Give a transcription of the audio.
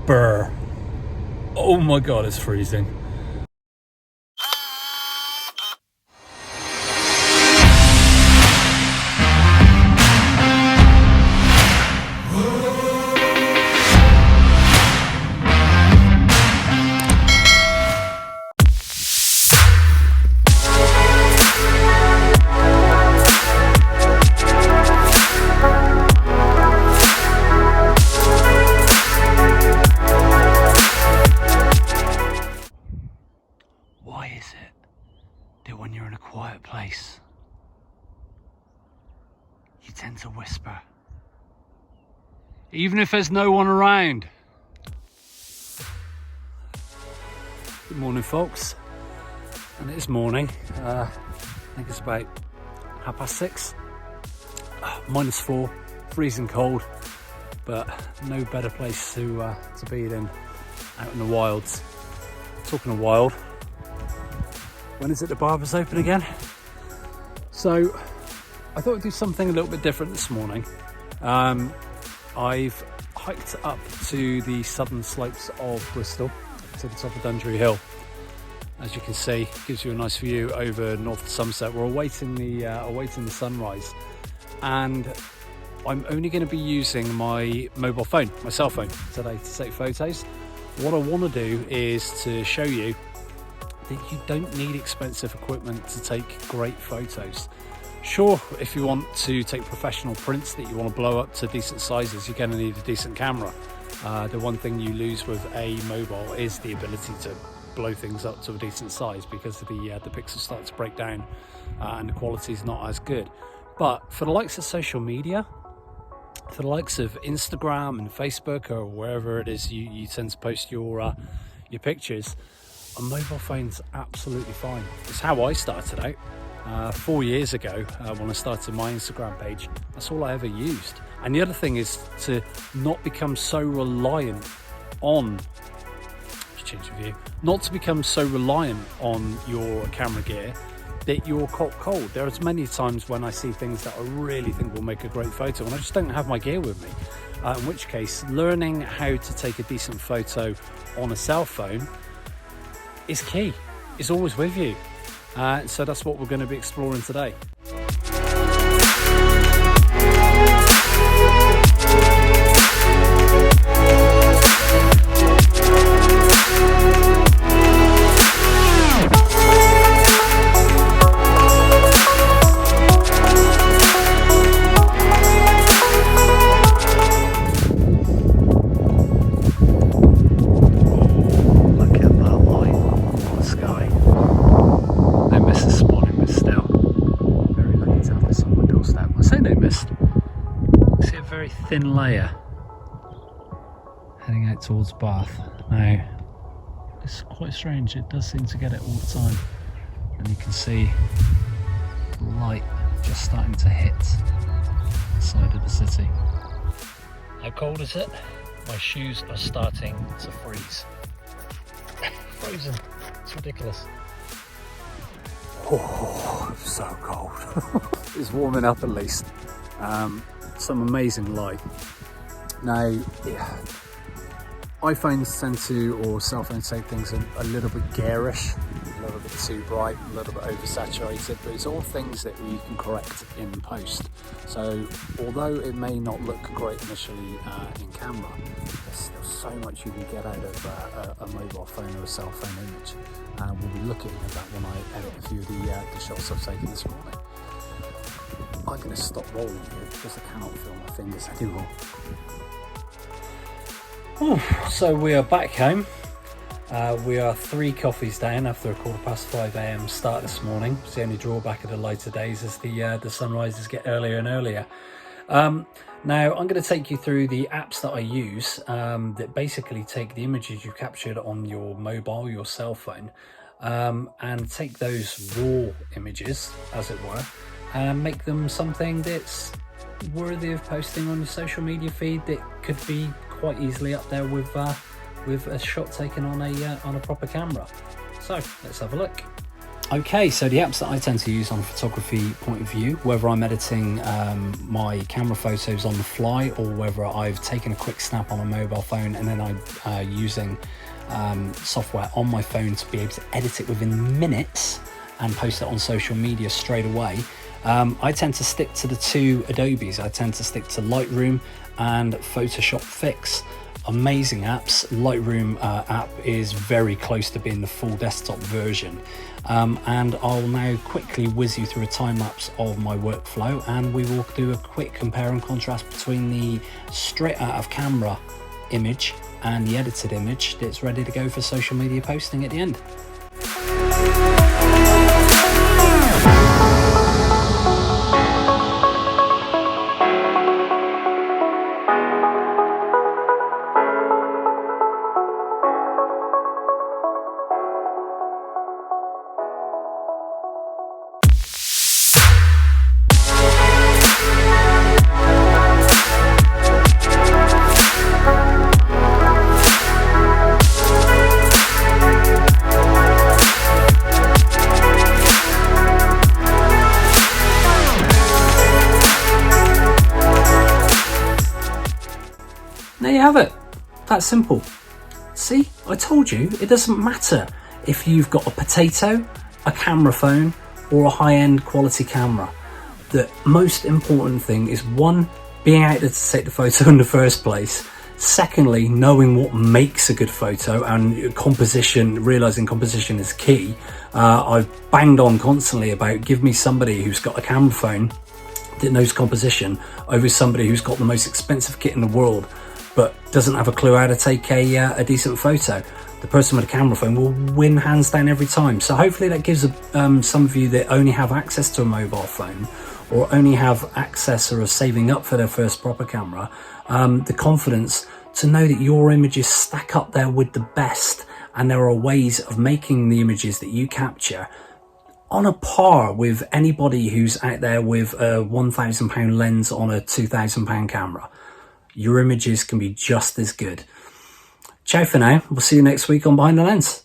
Brr. Oh my god, it's freezing. Why is it that when you're in a quiet place, you tend to whisper? Even if there's no one around. Good morning, folks. And it is morning. I think it's about 6:30. -4, freezing cold, but no better place to be than out in the wilds. Talking of wild, when is it the barber's open again? So I thought I'd do something a little bit different this morning. I've hiked up to the southern slopes of Bristol, to the top of Dundry Hill. As you can see, gives you a nice view over North Somerset. We're awaiting the sunrise, and I'm only going to be using my mobile phone, my cell phone today, to take photos. What I want to do is to show you that you don't need expensive equipment to take great photos. Sure, if you want to take professional prints that you want to blow up to decent sizes, you're going to need a decent camera. The one thing you lose with a mobile is the ability to blow things up to a decent size, because the pixels start to break down and the quality is not as good. But for the likes of social media, for the likes of Instagram and Facebook or wherever it is you tend to post your pictures, a mobile phone's absolutely fine. It's how I started out 4 years ago when I started my Instagram page. That's all I ever used. And the other thing is to not become so reliant on, let's change the view, not to become so reliant on your camera gear that you're caught cold. There's many times when I see things that I really think will make a great photo and I just don't have my gear with me. In which case, learning how to take a decent photo on a cell phone is key. It's always with you. So that's what we're going to be exploring today. Thin layer heading out towards Bath. Now it's quite strange, it does seem to get it all the time, and you can see the light just starting to hit the side of the city. How cold is it? My shoes are starting to freeze. Frozen, it's ridiculous. Oh, so cold. It's warming up at least. Some amazing light. Now, iPhones tend to, or cell phones take things a little bit garish, a little bit too bright, a little bit oversaturated, but it's all things that you can correct in post. So although it may not look great initially in camera, there's still so much you can get out of a mobile phone or a cell phone image. And we'll be looking at that when I edit a few of the shots I've taken this morning. I'm going to stop rolling here because I cannot feel my fingers anymore. So we are back home. We are 3 coffees down after a 5:15 a.m. start this morning. It's the only drawback of the lighter days as the sunrises get earlier and earlier. Now I'm going to take you through the apps that I use that basically take the images you've captured on your mobile, your cell phone, and take those raw images, as it were, and make them something that's worthy of posting on your social media feed that could be quite easily up there with a shot taken on a proper camera. So let's have a look. Okay, so the apps that I tend to use on a photography point of view, whether I'm editing my camera photos on the fly or whether I've taken a quick snap on a mobile phone and then I'm using software on my phone to be able to edit it within minutes and post it on social media straight away, I tend to stick to the two Adobes. I tend to stick to Lightroom and Photoshop Fix. Amazing apps. Lightroom app is very close to being the full desktop version, and I'll now quickly whiz you through a time lapse of my workflow, and we will do a quick compare and contrast between the straight out of camera image and the edited image that's ready to go for social media posting at the end. There you have it. That's simple. See, I told you, it doesn't matter if you've got a potato, a camera phone, or a high-end quality camera. The most important thing is, one, being out there to take the photo in the first place. Secondly, knowing what makes a good photo, and composition, realizing composition is key. I've banged on constantly about give me somebody who's got a camera phone that knows composition over somebody who's got the most expensive kit in the world but doesn't have a clue how to take a decent photo. The person with a camera phone will win hands down every time. So hopefully that gives some of you that only have access to a mobile phone or only have access or are saving up for their first proper camera, the confidence to know that your images stack up there with the best, and there are ways of making the images that you capture on a par with anybody who's out there with a £1,000 lens on a £2,000 camera. Your images can be just as good. Ciao for now. We'll see you next week on Behind the Lens.